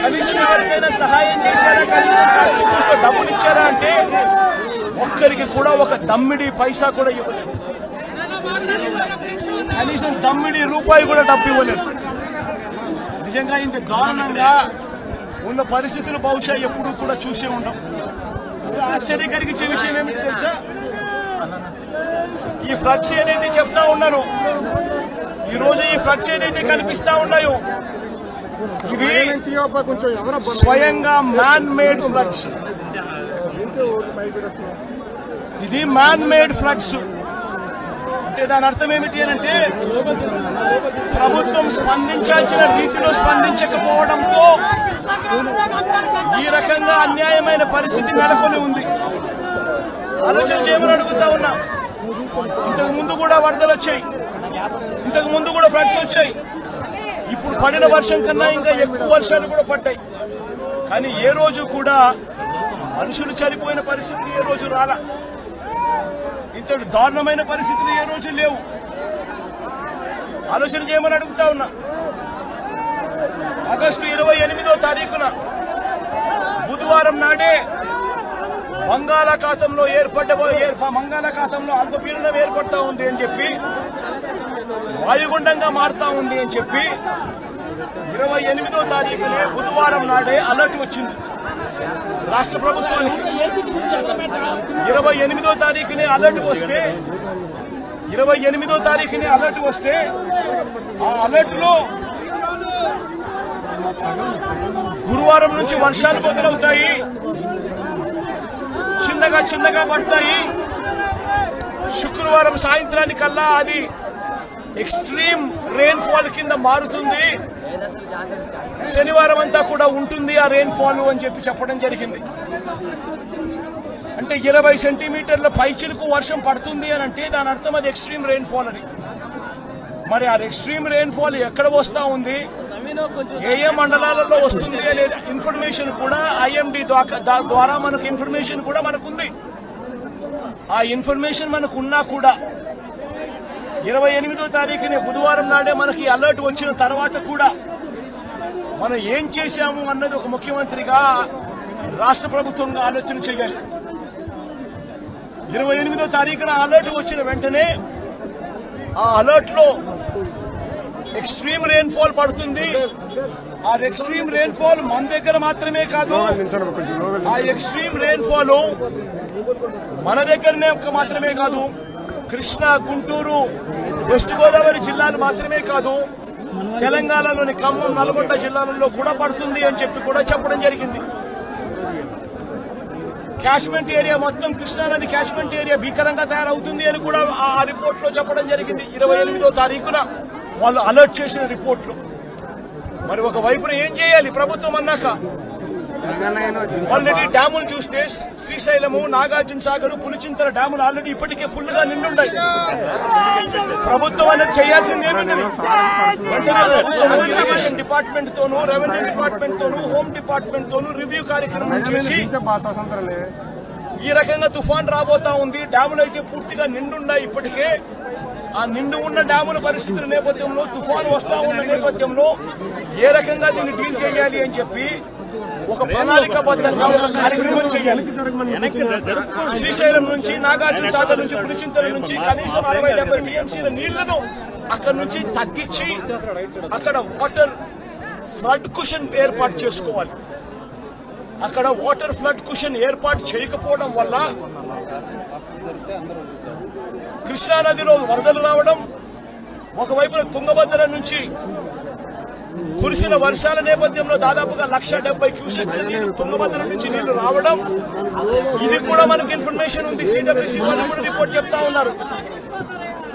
కనీసం ఎవరికైనా సహాయం చేశారా, కనీసం కాస్త కూస్తో డబ్బులు ఇచ్చారా అంటే ఒక్కరికి కూడా ఒక దమ్మిడి పైసా కూడా ఇవ్వలేదు. కనీసం దమ్మిడి రూపాయి కూడా డబ్బు ఇవ్వలేదు. నిజంగా ఇంత దారుణంగా ఉన్న పరిస్థితులు బహుశా ఎప్పుడూ కూడా చూసే ఉంటాం. ఆశ్చర్యం కలిగించే విషయం ఏమిటి తెలుసా, ఈ ఫ్లడ్స్ ఏదైతే చెప్తా ఉన్నారో, ఈ రోజు ఈ ఫ్లడ్స్ ఏదైతే కనిపిస్తా ఉన్నాయో ఇవి స్వయంగా మ్యాన్ మేడ్ ఫ్లడ్స్. ఇది మ్యాన్ మేడ్ ఫ్లడ్స్ అంటే దాని అర్థం ఏమిటి అంటే ప్రభుత్వం స్పందించాల్సిన రీతిలో స్పందించకపోవడంతో ఈ రకంగా అన్యాయమైన పరిస్థితి నెలకొని ఉంది. ఆలోచన చేయమని అడుగుతా ఉన్నా. ఇంతకు ముందు కూడా వరదలు వచ్చాయి, ఇంతకు ముందు కూడా ఫ్లడ్స్ వచ్చాయి. ఇప్పుడు పడిన వర్షం కన్నా ఇంకా ఎక్కువ వర్షాలు కూడా పడ్డాయి. కానీ ఏ రోజు కూడా మనుషులు చనిపోయిన పరిస్థితి ఏ రోజు రాలా. ఇంతటి దారుణమైన పరిస్థితులు ఏ రోజు లేవు. ఆలోచన చేయమని అడుగుతా ఉన్నా. ఆగస్టు 28వ తారీఖున బుధవారం నాడే బంగాళాఖాతంలో బంగాళాఖాతంలో అల్పపీడనం ఏర్పడతా ఉంది అని చెప్పి, వాయుగుండంగా మారుతా ఉంది అని చెప్పి 28వ తారీఖునే బుధవారం నాడే అలర్ట్ వచ్చింది రాష్ట్ర ప్రభుత్వానికి. 28వ తారీఖునే అలర్ట్ వస్తే ఆ అలర్ట్ లో గురువారం నుంచి వర్షాలు మొదలవుతాయి, చిన్నగా పడతాయి. శుక్రవారం సాయంత్రానికల్లా అది ఎక్స్ట్రీమ్ రెయిన్ ఫాల్ కింద మారుతుంది, శనివారం అంతా కూడా ఉంటుంది ఆ రెయిన్ ఫాల్ అని చెప్పి చెప్పడం జరిగింది. అంటే 20 సెంటీమీటర్ల పైచిలకు వర్షం పడుతుంది అని అంటే దాని అర్థం అది ఎక్స్ట్రీమ్ రెయిన్ ఫాల్ అని. మరి ఆ ఎక్స్ట్రీమ్ రెయిన్ ఫాల్ ఎక్కడ వస్తా ఉంది, ఏ మండలాలలో వస్తుంది అనే ఇన్ఫర్మేషన్ కూడా IMD ద్వారా మనకు ఇన్ఫర్మేషన్ కూడా మనకుంది. ఆ ఇన్ఫర్మేషన్ మనకున్నా కూడా 28వ తారీఖునే బుధవారం నాడే మనకి అలర్ట్ వచ్చిన తర్వాత కూడా మనం ఏం చేశాము అన్నది ఒక ముఖ్యమంత్రిగా రాష్ట్ర ప్రభుత్వంగా ఆలోచన చేయాలి. 28వ తారీఖున అలర్ట్ వచ్చిన వెంటనే ఆ అలర్ట్ లో ఎక్స్ట్రీమ్ రెయిన్ ఫాల్ పడుతుంది. ఆ ఎక్స్ట్రీమ్ రెయిన్ ఫాల్ మన దగ్గర మాత్రమే కాదు, ఆ ఎక్స్ట్రీమ్ రెయిన్ ఫాల్ మన దగ్గరనే మాత్రమే కాదు, కృష్ణా, గుంటూరు, వెస్ట్ గోదావరి జిల్లాలు మాత్రమే కాదు, తెలంగాణలోని ఖమ్మం, నల్గొండ జిల్లాలలో కూడా పడుతుంది అని చెప్పి కూడా చెప్పడం జరిగింది. క్యాష్మెంట్ ఏరియా మొత్తం కృష్ణానది క్యాష్మెంట్ ఏరియా భీకరంగా తయారవుతుంది అని కూడా ఆ రిపోర్ట్ లో చెప్పడం జరిగింది. 28వ తారీఖున వాళ్ళు అలర్ట్ చేసిన రిపోర్ట్లు. మరి ఒకవైపున ఏం చేయాలి ప్రభుత్వం అన్నాక? ఆల్రెడీ డ్యాములు చూస్తే శ్రీశైలము, నాగార్జున సాగర్, పులిచింతల డ్యాములు ఆల్రెడీ ఇప్పటికే ఫుల్ గా నిండున్నాయి. ప్రభుత్వం అనేది చేయాల్సింది ఏముంది? ఇరిగేషన్ డిపార్ట్మెంట్ తోనూ, రెవెన్యూ డిపార్ట్మెంట్ తోనూ, హోమ్ డిపార్ట్మెంట్ తోనూ రివ్యూ కార్యక్రమం చేసి ఈ రకంగా తుఫాన్ రాబోతా ఉంది, డ్యాములు అయితే పూర్తిగా నిండున్నాయి ఇప్పటికే. ఆ నిండు ఉన్న డ్యాముల పరిస్థితుల నేపథ్యంలో, తుఫాను వస్తా ఉన్న నేపథ్యంలో ఏ రకంగా దీన్ని డీల్ చేయాలి అని చెప్పి ఒక ప్రణాళికాబద్ధంగా ఒక కార్యక్రమం చేయాలి. శ్రీశైలం నుంచి, నాగార్జున సాగర్ నుంచి, పులిచింతల నుంచి కనీసం 60-70 టీఎంసీల నీళ్లను అక్కడ నుంచి తగ్గించి అక్కడ వాటర్ ఫ్లడ్ కుషన్ ఏర్పాటు చేసుకోవాలి. అక్కడ వాటర్ ఫ్లడ్ కుషన్ ఏర్పాటు చేయకపోవడం వల్ల కృష్ణానదిలో వరదలు రావడం, ఒకవైపున తుంగభద్ర నుంచి కురిసిన వర్షాల నేపథ్యంలో దాదాపుగా 170 క్యూసెక్ల నీళ్లు తుంగభద్ర నుంచి నీళ్లు రావడం, ఇది కూడా మనకు ఇన్ఫర్మేషన్ ఉంది. CWC వాళ్ళు కూడా రిపోర్ట్ చెప్తా ఉన్నారు.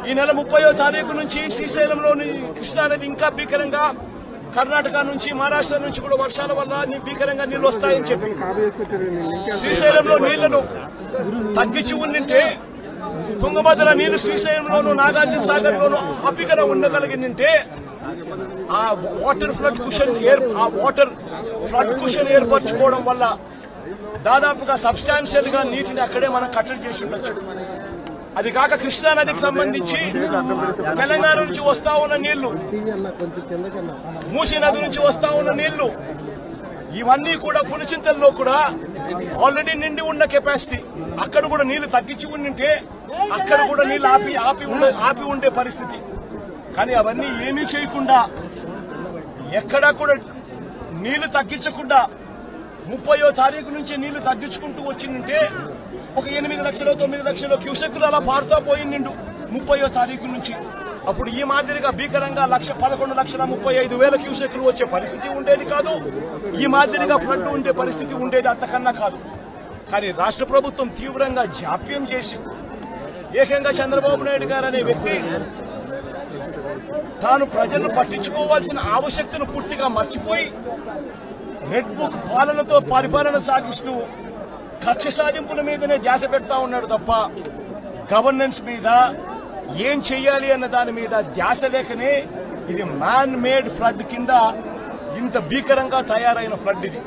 ఈ నెల 30వ తారీఖు నుంచి శ్రీశైలంలోని కృష్ణానది ఇంకా భీకరంగా, కర్ణాటక నుంచి, మహారాష్ట్ర నుంచి కూడా వర్షాల వల్ల భీకరంగా నీళ్లు వస్తాయని చెప్పి శ్రీశైలంలో నీళ్లను తగ్గించి ఉండింటే, తుంగభద్ర నీళ్లు శ్రీశైలంలోను, నాగార్జున సాగర్ లోను అపికన ఉండగలిగిందంటే ఆ వాటర్ ఫ్లడ్ కుషన్ ఏర్పరచుకోవడం వల్ల దాదాపుగా సబ్స్టాన్షియల్ గా నీటిని అక్కడే మనం కట్టడి చేసి ఉండొచ్చు. అది కాక కృష్ణానదికి సంబంధించి తెలంగాణ నుంచి వస్తా ఉన్న నీళ్లు, మూసీ నది నుంచి వస్తా ఉన్న నీళ్లు ఇవన్నీ కూడా పులిచింతల్లో కూడా ఆల్రెడీ నిండి ఉన్న కెపాసిటీ. అక్కడ కూడా నీళ్లు తగ్గించి ఉండింటే అక్కడ కూడా నీళ్లు ఆపి ఉండే పరిస్థితి. కానీ అవన్నీ ఏమీ చేయకుండా ఎక్కడా కూడా నీళ్లు తగ్గించకుండా 30వ తారీఖు నుంచి నీళ్లు తగ్గించుకుంటూ వచ్చిందంటే ఒక 8 లక్షలు 9 లక్షలు క్యూసెక్కులు అలా పారుతా పోయిండు 30వ తారీఖు నుంచి. అప్పుడు ఈ మాదిరిగా భీకరంగా 11,35,000 క్యూసెక్కులు వచ్చే పరిస్థితి ఉండేది కాదు. ఈ మాదిరిగా ఫ్లడ్ ఉండే పరిస్థితి ఉండేది అంతకన్నా కాదు. కానీ రాష్ట్ర ప్రభుత్వం తీవ్రంగా జాప్యం చేసి ఏకంగా చంద్రబాబు నాయుడు గారు అనే వ్యక్తి తాను ప్రజలను పట్టించుకోవాల్సిన ఆవశ్యకతను పూర్తిగా మర్చిపోయి రెడ్ బుక్ పాలనతో పరిపాలన సాగిస్తూ కక్ష సాధింపుల మీదనే ధ్యాస పెడతా ఉన్నాడు తప్ప గవర్నెన్స్ మీద ఏం చెయ్యాలి అన్న దాని మీద ధ్యాస లేకనే ఇది మ్యాన్ మేడ్ ఫ్లడ్ కింద ఇంత భీకరంగా తయారైన ఫ్లడ్ ఇది.